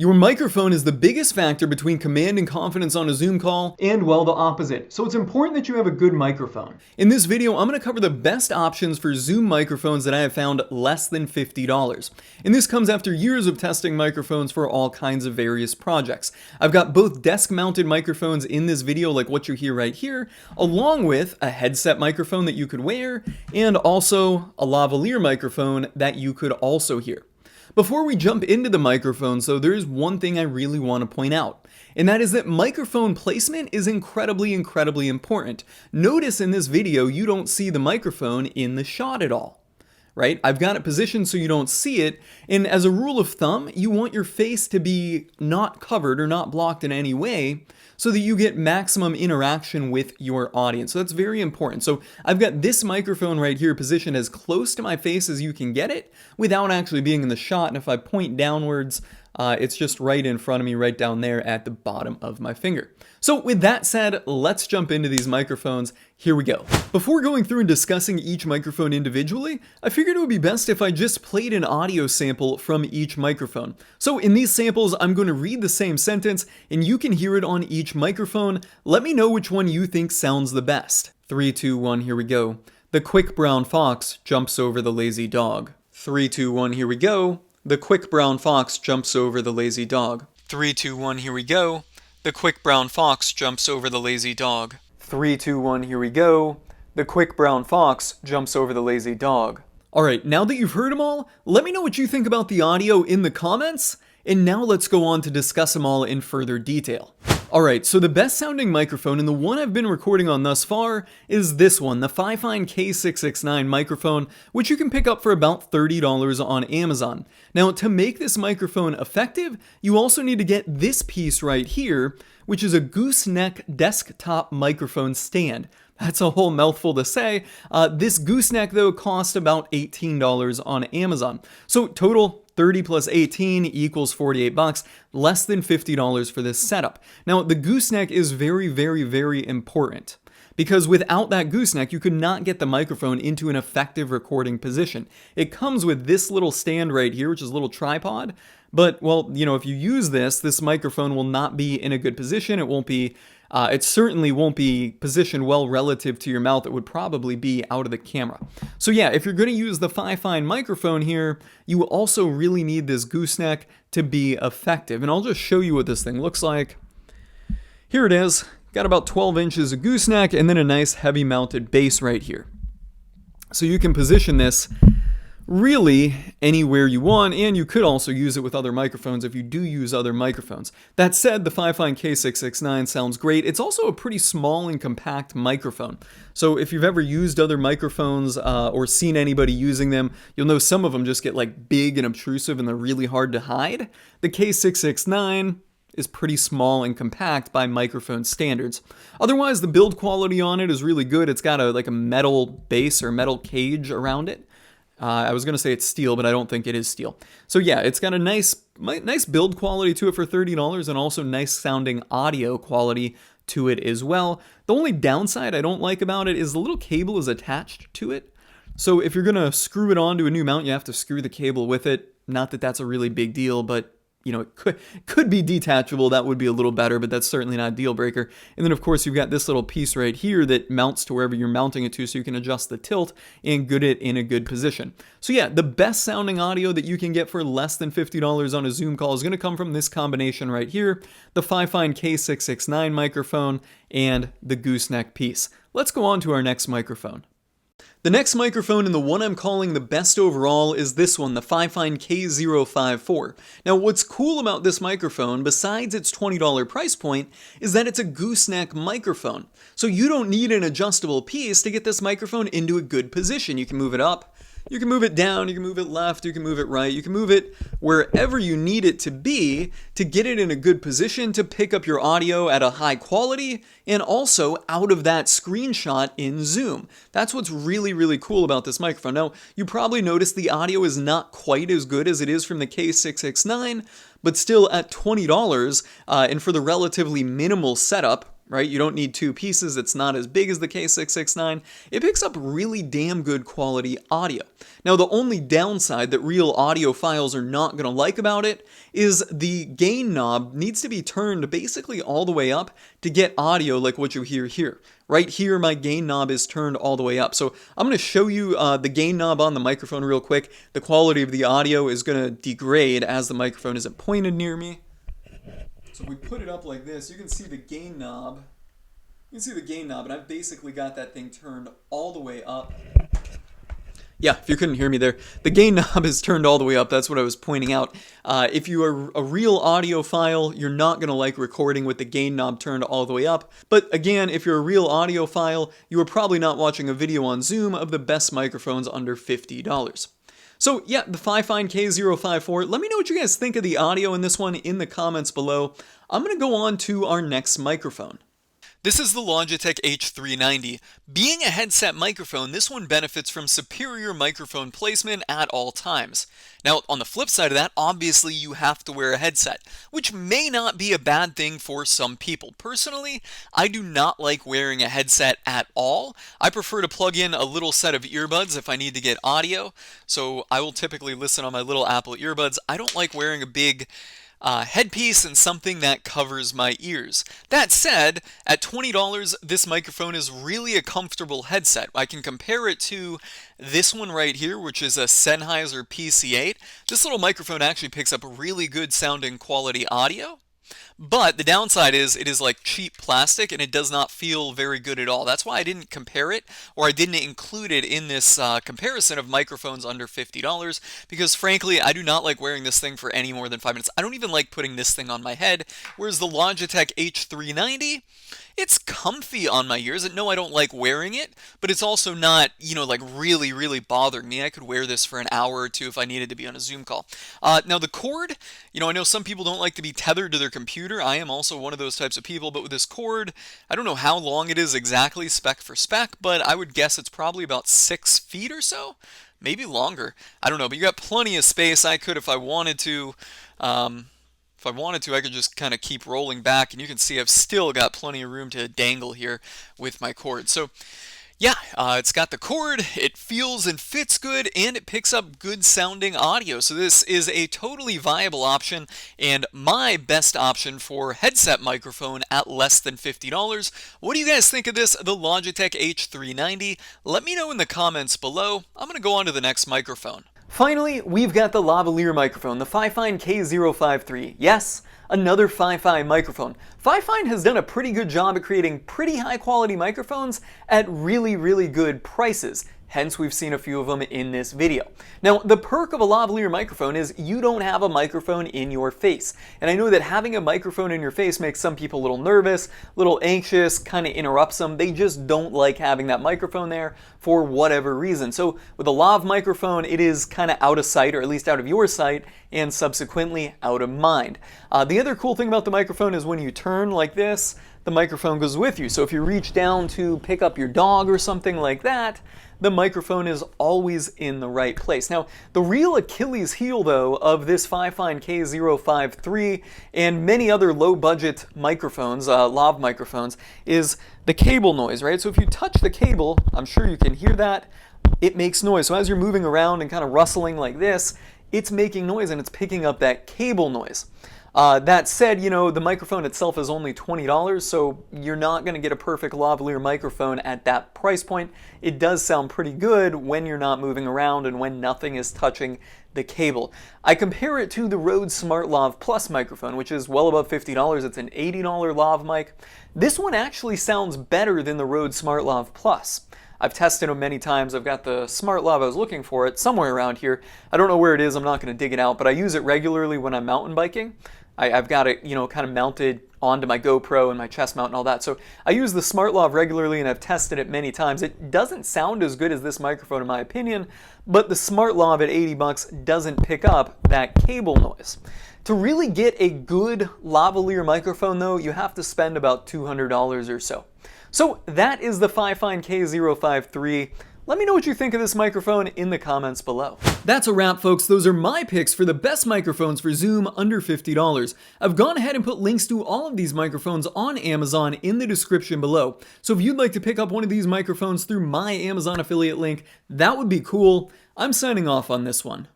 Your microphone is the biggest factor between command and confidence on a Zoom call, and well, the opposite. So it's important that you have a good microphone. In this video, I'm going to cover the best options for Zoom microphones that I have found less than $50. And this comes after years of testing microphones for all kinds of various projects. I've got both desk-mounted microphones in this video, like what you hear right here, along with a headset microphone that you could wear, and also a lavalier microphone that you could also hear. Before we jump into the microphones, though, there is one thing I really want to point out, and that is that microphone placement is incredibly important. Notice in this video, you don't see the microphone in the shot at all, right? I've got it positioned so you don't see it, and as a rule of thumb, you want your face to be not covered or not blocked in any way, so that you get maximum interaction with your audience. So that's very important. So I've got this microphone right here positioned as close to my face as you can get it without actually being in the shot. And if I point downwards, it's just right in front of me, right down there at the bottom of my finger. So with that said, let's jump into these microphones. Here we go. Before going through and discussing each microphone individually, I figured it would be best if I just played an audio sample from each microphone. So in these samples, I'm going to read the same sentence and you can hear it on each microphone. Let me know which one you think sounds the best. 3, 2, 1, here we go. The quick brown fox jumps over the lazy dog. 3, 2, 1, here we go. The quick brown fox jumps over the lazy dog. 3, 2, 1, here we go. The quick brown fox jumps over the lazy dog. 3, 2, 1, here we go. The quick brown fox jumps over the lazy dog. Alright, now that you've heard them all, let me know what you think about the audio in the comments, and now let's go on to discuss them all in further detail. Alright, so the best sounding microphone, and the one I've been recording on thus far, is this one, the Fifine K669 microphone, which you can pick up for about $30 on Amazon. Now, to make this microphone effective, you also need to get this piece right here, which is a Gooseneck desktop microphone stand. That's a whole mouthful to say. This Gooseneck, though, cost about $18 on Amazon. So total 30 plus 18 equals $48, less than $50 for this setup. Now, the gooseneck is very important because without that gooseneck, you could not get the microphone into an effective recording position. It comes with this little stand right here, which is a little tripod, but, well, you know, if you use this microphone will not be in a good position. It won't be it certainly won't be positioned well relative to your mouth. It would probably be out of the camera. So yeah, if you're going to use the Fifine microphone here, you also really need this gooseneck to be effective. And I'll just show you what this thing looks like. Here it is. Got about 12 inches of gooseneck and then a nice heavy mounted base right here. So you can position this really anywhere you want, and you could also use it with other microphones if you do use other microphones. That said, the Fifine K669 sounds great. It's also a pretty small and compact microphone. So if you've ever used other microphones or seen anybody using them, you'll know some of them just get like big and obtrusive and they're really hard to hide. The K669 is pretty small and compact by microphone standards. Otherwise, the build quality on it is really good. It's got like a metal base or metal cage around it. I was going to say it's steel, but I don't think it is steel. So yeah, it's got a nice build quality to it for $30 and also nice sounding audio quality to it as well. The only downside I don't like about it is the little cable is attached to it. So if you're going to screw it onto a new mount, you have to screw the cable with it. Not that that's a really big deal, but you know, it could be detachable. That would be a little better, but that's certainly not a deal breaker. And then, of course, you've got this little piece right here that mounts to wherever you're mounting it to, so you can adjust the tilt and get it in a good position. So yeah, the best sounding audio that you can get for less than $50 on a Zoom call is going to come from this combination right here, the Fifine K669 microphone and the gooseneck piece. Let's go on to our next microphone. The next microphone, and the one I'm calling the best overall, is this one, the Fifine K054. Now, what's cool about this microphone, besides its $20 price point, is that it's a gooseneck microphone. So you don't need an adjustable piece to get this microphone into a good position. You can move it up, you can move it down, you can move it left, you can move it right, you can move it wherever you need it to be to get it in a good position to pick up your audio at a high quality and also out of that screenshot in Zoom. That's what's really cool about this microphone. Now, you probably noticed the audio is not quite as good as it is from the K669, but still at $20 and for the relatively minimal setup, right? You don't need two pieces. It's not as big as the K669. It picks up really damn good quality audio. Now, the only downside that real audiophiles are not going to like about it is the gain knob needs to be turned basically all the way up to get audio like what you hear here. Right here, my gain knob is turned all the way up. So I'm going to show you the gain knob on the microphone real quick. The quality of the audio is going to degrade as the microphone isn't pointed near me. So if we put it up like this, you can see the gain knob. You can see the gain knob, and I've basically got that thing turned all the way up. Yeah, if you couldn't hear me there, the gain knob is turned all the way up. That's what I was pointing out. If you are a real audiophile, you're not going to like recording with the gain knob turned all the way up. But again, if you're a real audiophile, you are probably not watching a video on Zoom of the best microphones under $50. So yeah, the Fifine K054. Let me know what you guys think of the audio in this one in the comments below. I'm going to go on to our next microphone. This is the Logitech H390. Being a headset microphone, this one benefits from superior microphone placement at all times. Now, on the flip side of that, obviously you have to wear a headset, which may not be a bad thing for some people. Personally, I do not like wearing a headset at all. I prefer to plug in a little set of earbuds if I need to get audio, so I will typically listen on my little Apple earbuds. I don't like wearing a big headpiece and something that covers my ears. That said, at $20, this microphone is really a comfortable headset. I can compare it to this one right here, which is a Sennheiser PC8. This little microphone actually picks up really good sounding quality audio. But the downside is it is like cheap plastic and it does not feel very good at all. That's why I didn't compare it, or I didn't include it in this comparison of microphones under $50, because frankly I do not like wearing this thing for any more than 5 minutes. I don't even like putting this thing on my head, whereas the Logitech H390, it's comfy on my ears, and no, I don't like wearing it, but it's also not, like really bothering me. I could wear this for an hour or two if I needed to be on a Zoom call. Now the cord, I know some people don't like to be tethered to their computer. I am also one of those types of people, but with this cord, I don't know how long it is exactly, spec for spec, but I would guess it's probably about 6 feet or so, maybe longer. I don't know, but you got plenty of space. I could, if I wanted to, I could just kind of keep rolling back, and you can see I've still got plenty of room to dangle here with my cord. So yeah, it's got the cord, it feels and fits good, and it picks up good sounding audio. So this is a totally viable option, and my best option for headset microphone at less than $50. What do you guys think of this, the Logitech H390? Let me know in the comments below. I'm going to go on to the next microphone. Finally, we've got the lavalier microphone, the Fifine K053. Yes, another Fifine microphone. Fifine has done a pretty good job at creating pretty high quality microphones at really good prices. Hence, we've seen a few of them in this video. Now, the perk of a lavalier microphone is you don't have a microphone in your face. And I know that having a microphone in your face makes some people a little nervous, a little anxious, kind of interrupts them. They just don't like having that microphone there for whatever reason. So with a lav microphone, it is kind of out of sight, or at least out of your sight, and subsequently out of mind. The other cool thing about the microphone is when you turn like this, the microphone goes with you. So if you reach down to pick up your dog or something like that, the microphone is always in the right place. Now, the real Achilles heel, though, of this Fifine K053 and many other low-budget microphones, lav microphones, is the cable noise, right? So if you touch the cable, I'm sure you can hear that, it makes noise. So as you're moving around and kind of rustling like this, it's making noise and it's picking up that cable noise. That said, the microphone itself is only $20, so you're not going to get a perfect lavalier microphone at that price point. It does sound pretty good when you're not moving around and when nothing is touching the cable. I compare it to the Rode SmartLav Plus microphone, which is well above $50. It's an $80 lav mic. This one actually sounds better than the Rode SmartLav Plus. I've tested them many times. I've got the SmartLav I was looking for it somewhere around here. I don't know where it is. I'm not going to dig it out, but I use it regularly when I'm mountain biking. I've got it, kind of mounted onto my GoPro and my chest mount and all that. So I use the SmartLav regularly and I've tested it many times. It doesn't sound as good as this microphone in my opinion, but the SmartLav at $80 doesn't pick up that cable noise. To really get a good lavalier microphone though, you have to spend about $200 or so. So that is the Fifine K053. Let me know what you think of this microphone in the comments below. That's a wrap, folks. Those are my picks for the best microphones for Zoom under $50. I've gone ahead and put links to all of these microphones on Amazon in the description below. So if you'd like to pick up one of these microphones through my Amazon affiliate link, that would be cool. I'm signing off on this one.